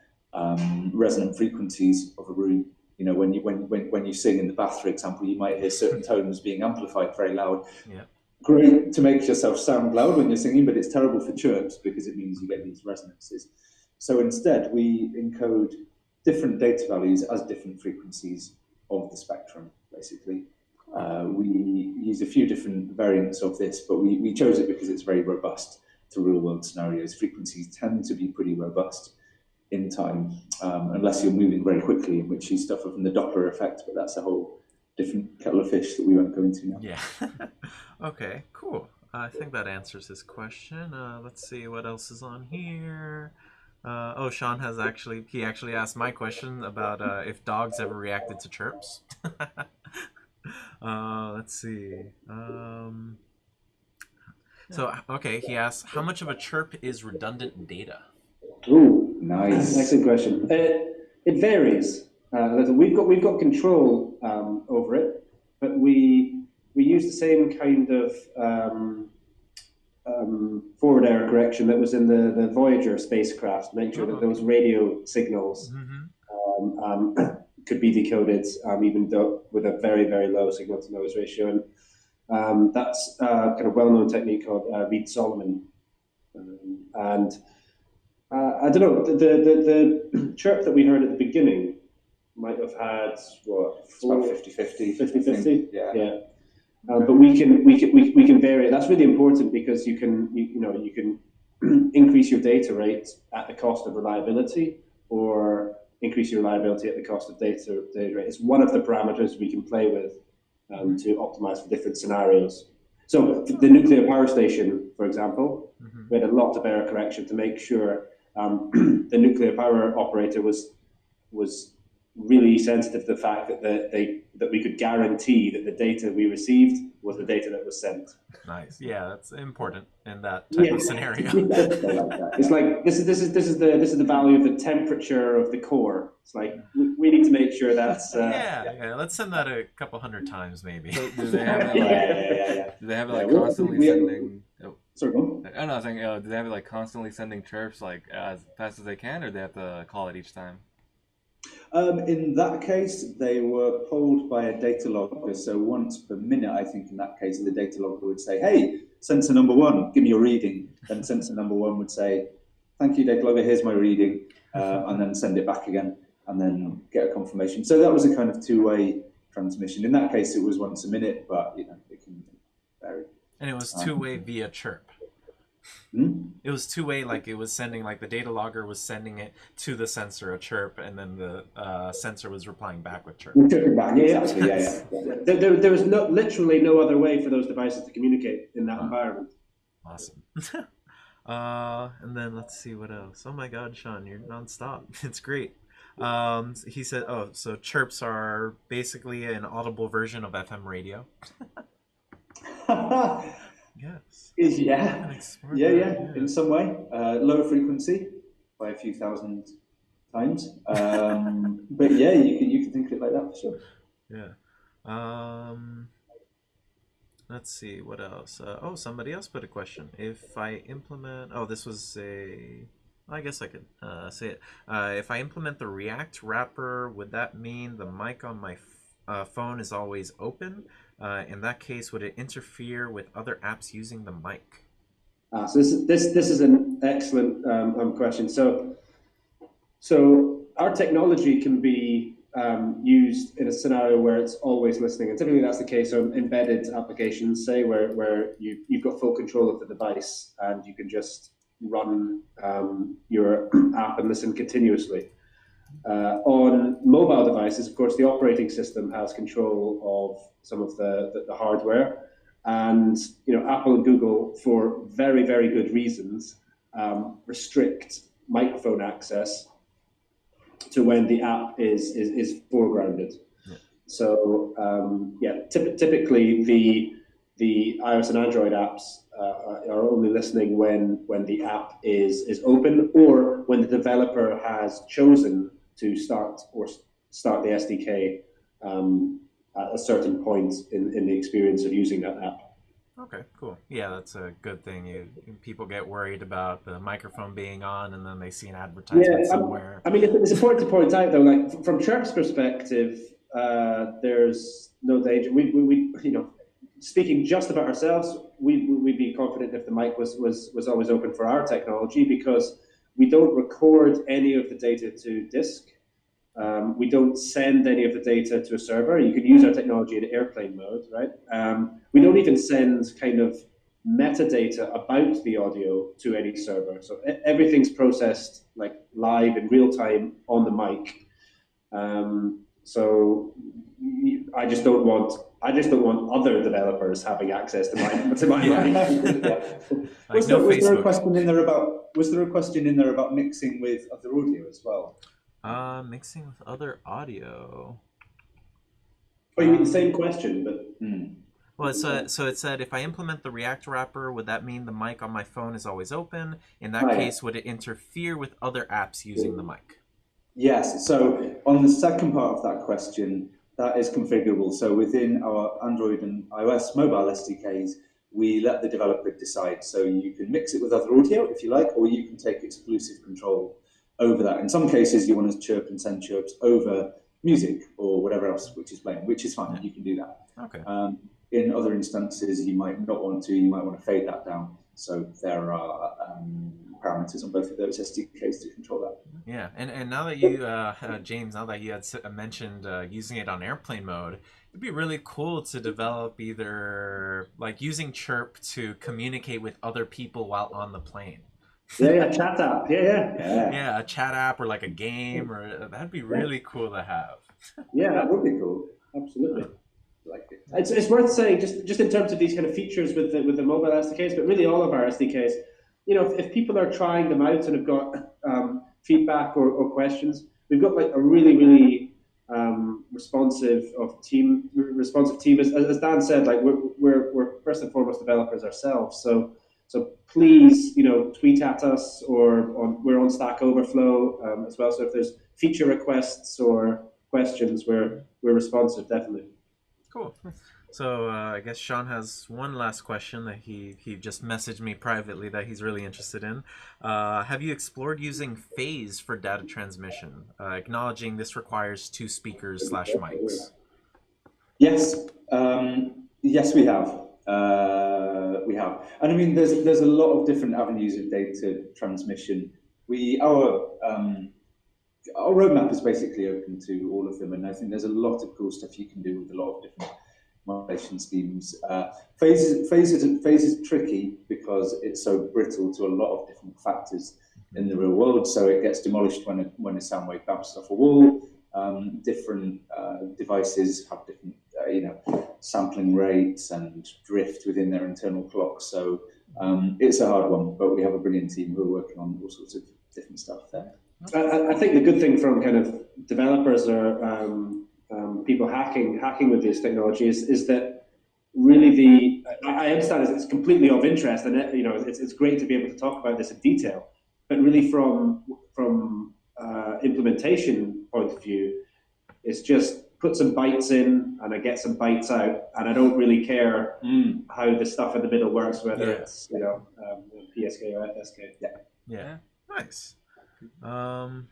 S4: resonant frequencies of a room. When you sing in the bath, for example, you might hear certain tones being amplified very loud.
S1: Yeah.
S4: Great to make yourself sound loud when you're singing, but it's terrible for chirps because it means you get these resonances. So instead, we encode different data values as different frequencies of the spectrum, basically. We use a few different variants of this, but we chose it because it's very robust to real-world scenarios. Frequencies tend to be pretty robust in time, unless you're moving very quickly, in which you suffer from the Doppler effect, but that's a whole different kettle of fish that we won't go into now.
S1: Yeah. Okay, cool. I think that answers his question. Let's see what else is on here. Sean has actually asked my question about if dogs ever reacted to chirps. Let's see. He asks, how much of a chirp is redundant data?
S3: Ooh,
S4: Nice.
S3: excellent question. It varies a little. We've got control over it, but we use the same kind of forward error correction that was in the Voyager spacecraft to make sure that those radio signals could be decoded, even though with a very, very low signal to noise ratio. And that's a kind of well-known technique called Reed-Solomon. And I don't know, the chirp that we heard at the beginning might have had what?
S4: It's about 50-50.
S3: 50-50?
S4: Yeah.
S3: But we can vary it. That's really important because you can increase your data rate at the cost of reliability, or increase your reliability at the cost of data rate. It's one of the parameters we can play with to optimize for different scenarios. So the nuclear power station, for example, we had a lot of error correction to make sure the nuclear power operator was really sensitive to the fact that we could guarantee that the data we received was the data that was sent.
S1: Nice. Yeah, that's important in that type of scenario.
S3: It's like this is the value of the temperature of the core. It's like we need to make sure that's
S1: yeah. Let's send that a couple hundred times maybe.
S2: So do they have it do they have it like constantly sending?
S3: Sorry, go on.
S2: I was saying, do they have it like constantly sending chirps like as fast as they can, or do they have to call it each time?
S4: In that case, they were polled by a data logger. So once per minute, I think in that case, the data logger would say, "Hey, sensor number one, give me your reading." Then sensor number one would say, "Thank you, data logger, here's my reading," and then send it back again, and then get a confirmation. So that was a kind of two-way transmission. In that case, it was once a minute, but it can vary.
S1: And it was two-way via chirp. It was two-way, like it was sending, like the data logger was sending it to the sensor a chirp, and then the sensor was replying back with chirp.
S3: There was literally no other way for those devices to communicate in that environment.
S1: Awesome. And then let's see what else. Oh my God, Sean, you're nonstop. It's great. He said, so chirps are basically an audible version of FM radio. Yes.
S4: Yeah. In some way, lower frequency by a few thousand times. But yeah, you can think of it like that for sure.
S1: Yeah. Let's see what else. Oh, somebody else put a question. If I implement, oh, this was a. I guess I could say it. If I implement the React wrapper, would that mean the mic on my phone is always open? In that case, would it interfere with other apps using the mic?
S3: So this is an excellent question. So our technology can be used in a scenario where it's always listening, and typically that's the case on embedded applications, say where you've got full control of the device and you can just run your app and listen continuously. On mobile devices, of course, the operating system has control of some of the hardware, and Apple and Google, for very, very good reasons, restrict microphone access to when the app is foregrounded. Yeah. So typically the iOS and Android apps are only listening when the app is open, or when the developer has chosen to start the SDK at a certain point in the experience of using that app.
S1: Okay, cool. Yeah, that's a good thing. People get worried about the microphone being on, and then they see an advertisement somewhere.
S3: I mean, it's important to point out, though, like from Chirp's perspective, there's no danger. We speaking just about ourselves, we'd be confident if the mic was always open for our technology, because we don't record any of the data to disk. We don't send any of the data to a server. You can use our technology in airplane mode, right? We don't even send kind of metadata about the audio to any server. So everything's processed like live in real time on the mic. So I just don't want other developers having access to my mic.
S4: Was there a question in there about mixing with other audio as well?
S1: Mixing with other audio.
S3: Oh, you mean the same question, but.
S1: Well, so it said, if I implement the React wrapper, would that mean the mic on my phone is always open? In that case, would it interfere with other apps using the mic?
S4: Yes. So on the second part of that question, that is configurable. So within our Android and iOS mobile SDKs, we let the developer decide. So you can mix it with other audio if you like, or you can take exclusive control over that. In some cases, you want to chirp and send chirps over music or whatever else which is playing, which is fine. You can do that.
S1: Okay.
S4: In other instances, you might not want to. You might want to fade that down. So there are parameters on both of those SDKs to control that.
S1: Yeah, and now that you, James, now that you had mentioned using it on airplane mode, it'd be really cool to develop either like using Chirp to communicate with other people while on the plane.
S3: Yeah, chat app.
S1: Yeah, a chat app or like a game, or that'd be really cool to have.
S3: Yeah, that would be cool. Absolutely. Like it. It's worth saying just in terms of these kind of features with the mobile SDKs, but really all of our SDKs. If people are trying them out and have got feedback or questions, we've got like a really responsive team. As Dan said, like we're first and foremost developers ourselves. So please, tweet at us, or we're on Stack Overflow as well. So if there's feature requests or questions, we're responsive, definitely.
S1: Cool. So I guess Sean has one last question that he just messaged me privately that he's really interested in. Have you explored using phase for data transmission? Acknowledging this requires 2 speakers / mics.
S4: Yes. Yes, we have. And I mean, there's a lot of different avenues of data transmission. Our roadmap is basically open to all of them, and I think there's a lot of cool stuff you can do with a lot of different modulation schemes. Phase is tricky because it's so brittle to a lot of different factors in the real world, so it gets demolished when a sound wave bounces off a wall. Different devices have different sampling rates and drift within their internal clocks, so it's a hard one, but we have a brilliant team who are working on all sorts of different stuff there.
S3: I think the good thing from kind of developers or people hacking with this technology is that really I understand it's completely of interest, and it's great to be able to talk about this in detail, but really from implementation point of view, it's just put some bytes in and I get some bytes out, and I don't really care how the stuff in the middle works, whether it's PSK or FSK.
S1: Yeah. Nice.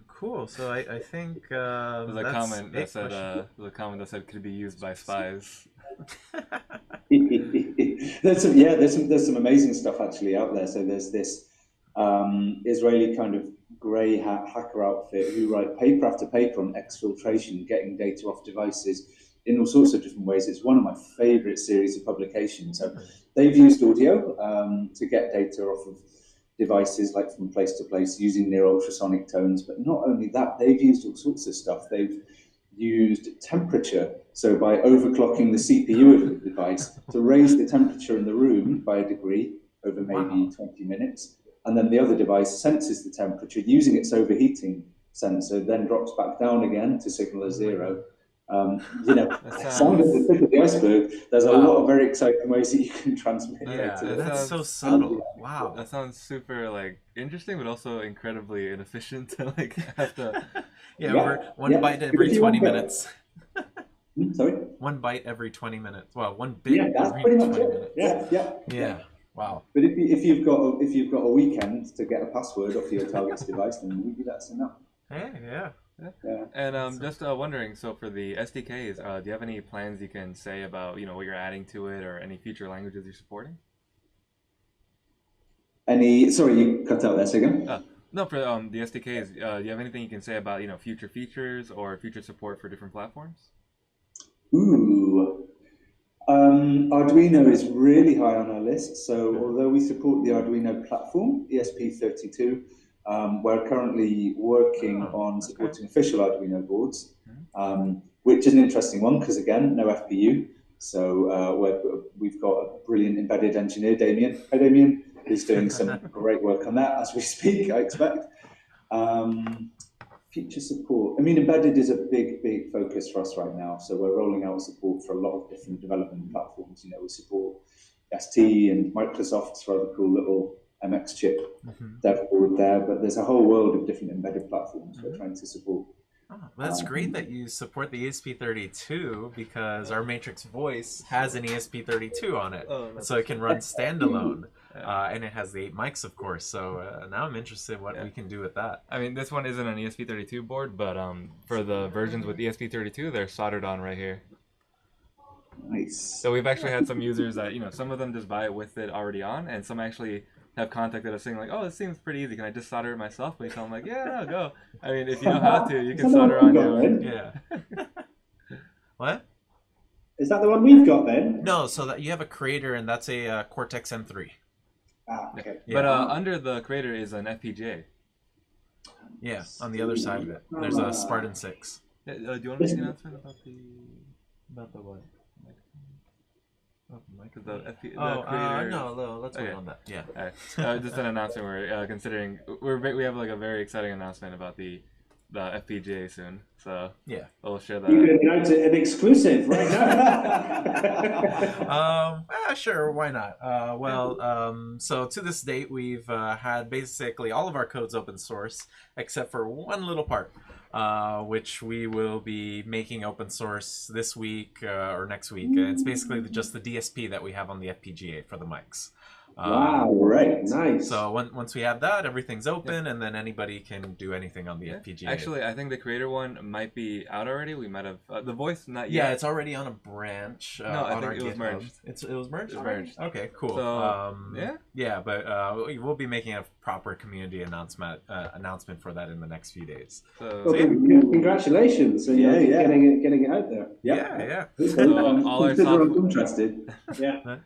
S1: Cool. So I think
S2: There's a comment that said could be used by spies.
S4: There's some amazing stuff actually out there. So there's this Israeli kind of grey hat hacker outfit who write paper after paper on exfiltration, getting data off devices in all sorts of different ways. It's one of my favourite series of publications. So they've used audio to get data off of devices, like from place to place, using near ultrasonic tones. But not only that, they've used all sorts of stuff. They've used temperature, so by overclocking the CPU of the device to raise the temperature in the room by a degree over maybe 20 minutes. And then the other device senses the temperature using its overheating sensor, then drops back down again to signal a 0. Sound at the tip of the iceberg. There's a lot of very exciting ways that you can transmit data.
S1: That's so subtle. Wow.
S2: That sounds super interesting, but also incredibly inefficient to have to.
S1: One byte every 20 minutes.
S4: Sorry?
S1: 1 byte every 20 minutes. Well, 1 bit
S4: that's
S1: every
S4: pretty
S1: 20
S4: much it.
S1: minutes.
S4: Yeah.
S1: Wow.
S4: But if you've got a weekend to get a password off your target's device, then maybe that's enough.
S1: Yeah.
S2: And just wondering, so for the SDKs, do you have any plans you can say about what you're adding to it, or any future languages you're supporting?
S4: Sorry, you cut out there, so again?
S2: No, for the SDKs, do you have anything you can say about future features or future support for different platforms?
S4: Ooh. Arduino is really high on our list. So although we support the Arduino platform, ESP32, we're currently working on supporting official Arduino boards, which is an interesting one because, again, no FPU. So we've got a brilliant embedded engineer, Damien. Hi, Damien. Who's doing some great work on that as we speak, I expect. Future support. I mean, embedded is a big focus for us right now. So we're rolling out support for a lot of different development platforms. We support ST and Microsoft's rather cool little MX chip dev board there, but there's a whole world of different embedded platforms we're trying to support.
S1: Oh, that's great that you support the ESP32 because our Matrix Voice has an ESP32 on it, so it can run standalone, and it has the 8 mics, of course. So now I'm interested in what we can do with that.
S2: I mean, this one isn't an ESP32 board, but for the versions with ESP32, they're soldered on right here.
S4: Nice.
S2: So we've actually had some users that some of them just buy it with it already on, and some actually have contacted us saying oh, this seems pretty easy. Can I just solder it myself? And we tell them no, go. I mean, if you know how to, you can solder on your own.
S1: Yeah. What?
S3: Is that the one we've got then?
S1: No, so that you have a Creator, and that's a Cortex M3.
S3: Okay.
S2: But under the Creator is an FPGA.
S1: Yeah, on the other side of it, there's a Spartan 6.
S2: Do you want to make an announcement about the what?
S1: No, let's wait on that. Yeah.
S2: Just an announcement. We're considering. We have a very exciting announcement about the FPGA soon. So we'll share that.
S3: You can announce an exclusive right now.
S1: Sure, why not? So to this date, we've had basically all of our codes open source except for one little part, which we will be making open source this week or next week. It's basically just the DSP that we have on the FPGA for the mics.
S3: Wow, right, nice.
S1: So once we have that, everything's open, and then anybody can do anything on the FPGA.
S2: Actually, I think the Creator one might be out already. We might have the Voice not yet.
S1: Yeah, it's already on a branch.
S2: No, I think it was merged.
S1: It was merged.
S2: It was merged.
S1: Okay, cool.
S2: So,
S1: but we'll be making a proper community announcement for that in the next few days.
S2: So,
S3: congratulations! So getting it out there.
S1: Yeah.
S2: So all our software.
S4: Interested.
S3: Yeah.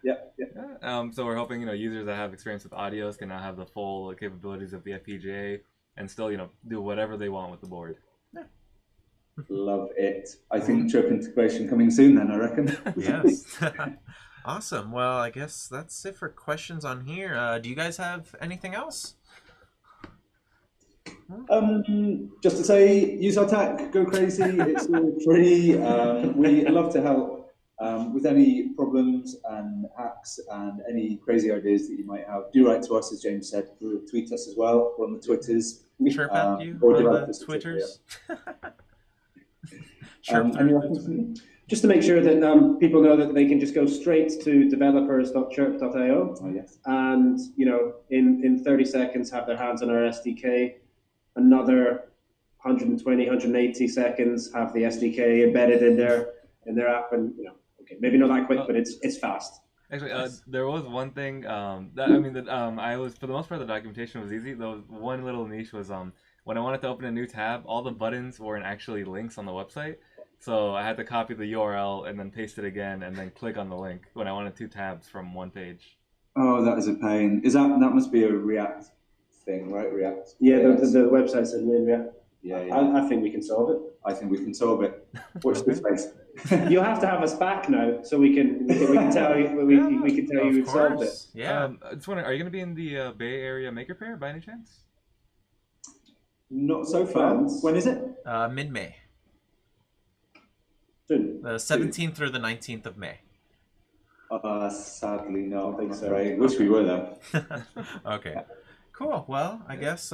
S2: So we're hoping users that have experience with audios can now have the full capabilities of the FPGA and still do whatever they want with the board.
S4: Love it. I think chirp integration coming soon then, I reckon.
S1: Yes. Awesome. Well, I guess that's it for questions on here. Do you guys have anything else?
S4: Just to say, use our tech, go crazy. It's all free. We love to help with any problems and hacks and any crazy ideas that you might have. Do write to us, as James said. Tweet us as well. We're on the Twitters.
S1: Chirp at you
S4: or
S1: on the
S4: Twitters.
S1: Twitters. Chirp
S3: And you're just to make sure that people know that they can just go straight to developers.chirp.io.
S4: Oh, yes.
S3: And in 30 seconds have their hands on our SDK. Another 120, 180 seconds have the SDK embedded in their app, and okay, maybe not that quick, but it's fast.
S2: Actually, there was one thing that I was, for the most part, the documentation was easy. There was one little niche was when I wanted to open a new tab, all the buttons weren't actually links on the website. So I had to copy the URL and then paste it again and then click on the link when I wanted 2 tabs from one page.
S4: Oh, that is a pain. That must be a React thing, right? React.
S3: Yeah, the website's in React.
S4: Yeah.
S3: I think we can solve it.
S4: I think we can solve it. Watch this space.
S3: You'll have to have us back now, so we can tell you we've solved it.
S1: Yeah.
S2: I just wondering, are you going to be in the Bay Area Maker Faire by any chance?
S4: Not so far. When is it?
S1: Mid-May.
S3: Soon.
S1: The 17th through the 19th of May.
S4: Sadly not.
S3: I think so.
S4: Right. Wish we were though.
S1: Okay. Cool. Well, I guess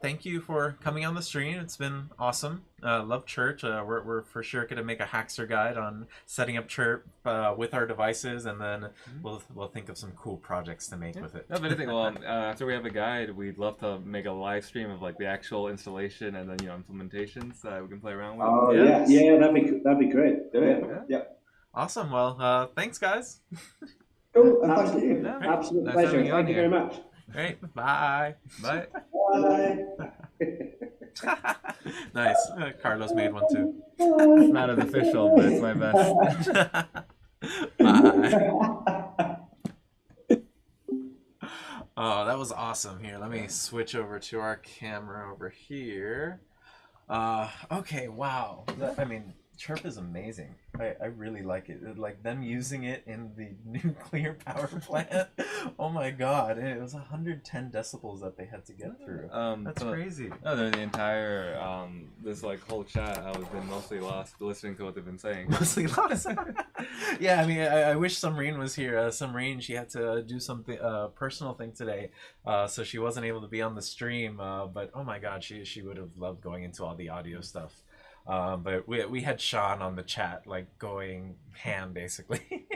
S1: thank you for coming on the stream. It's been awesome. Love Chirp. We're for sure going to make a Hackster guide on setting up Chirp with our devices, and then we'll think of some cool projects to make with it.
S2: No, but anything. Well, after we have a guide, we'd love to make a live stream of like the actual installation and then implementations that we can play around with.
S3: Oh
S1: Yes.
S3: yeah, that'd be great.
S4: Do it.
S2: Yeah.
S1: Awesome. Well, thanks, guys.
S3: Cool.
S4: Absolutely.
S2: Yeah.
S3: Absolute
S2: Nice
S3: pleasure.
S2: having you on
S3: Thank you
S2: here.
S3: very much.
S1: Great. Bye.
S2: Bye.
S3: Bye.
S1: Nice. Carlos made one too.
S2: It's not as official, but it's my best.
S1: Bye. Oh, that was awesome. Here, let me switch over to our camera over here. Okay, wow. Chirp is amazing. I really like it. Like them using it in the nuclear power plant. Oh my god. It was 110 decibels that they had to get through. That's crazy.
S2: No, the entire this whole chat, I've been mostly lost listening to what they've been saying.
S1: Mostly lost. Yeah, I wish Sumreen was here. Sumreen, she had to do something personal thing today, so she wasn't able to be on the stream. But oh my god, she would have loved going into all the audio stuff. But we had Sean on the chat, like going ham basically.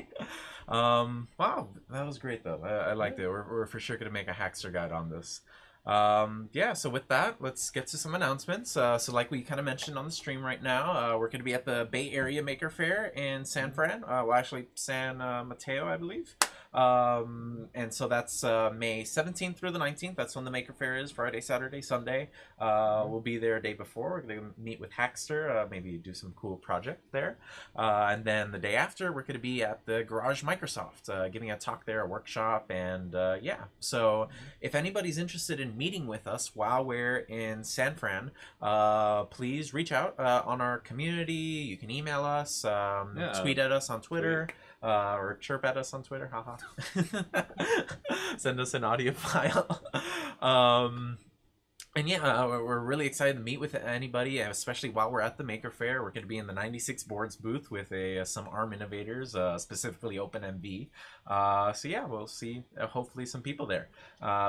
S1: Wow, that was great though. I liked it. We're for sure gonna make a Hackster guide on this. Yeah, so with that, let's get to some announcements. So like we kind of mentioned on the stream right now, we're going to be at the Bay Area Maker Faire in San Fran. Well, actually San Mateo, I believe. And so that's May 17th through the 19th. That's when the Maker Faire is, Friday, Saturday, Sunday. We'll be there a day before. We're going to meet with Hackster, maybe do some cool project there. And then the day after, we're going to be at the Garage Microsoft, giving a talk there, a workshop, and yeah. So if anybody's interested in meeting with us while we're in San Fran, please reach out on our community. You can email us, tweet at us on Twitter. Or chirp at us on Twitter, haha. Send us an audio file. And yeah, we're really excited to meet with anybody, especially while we're at the Maker Faire. We're going to be in the 96 Boards booth with some ARM innovators, specifically OpenMV. So yeah, we'll see hopefully some people there.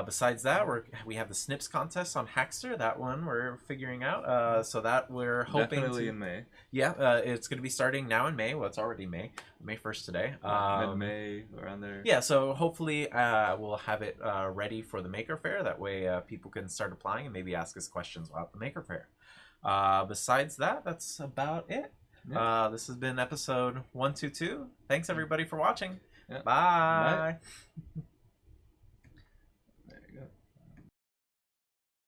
S1: Besides that, we have the Snips contest on Hackster. That one we're figuring out. So that we're hoping
S2: definitely in May.
S1: Yeah, it's going to be starting now in May. Well, it's already May 1st today.
S2: Mid-May, around there.
S1: Yeah, so hopefully we'll have it ready for the Maker Faire. That way people can start applying and maybe ask us questions about the Maker Faire. Besides that, that's about it. Yeah. This has been episode 122. Thanks everybody for watching. Yeah. Bye.
S2: Bye.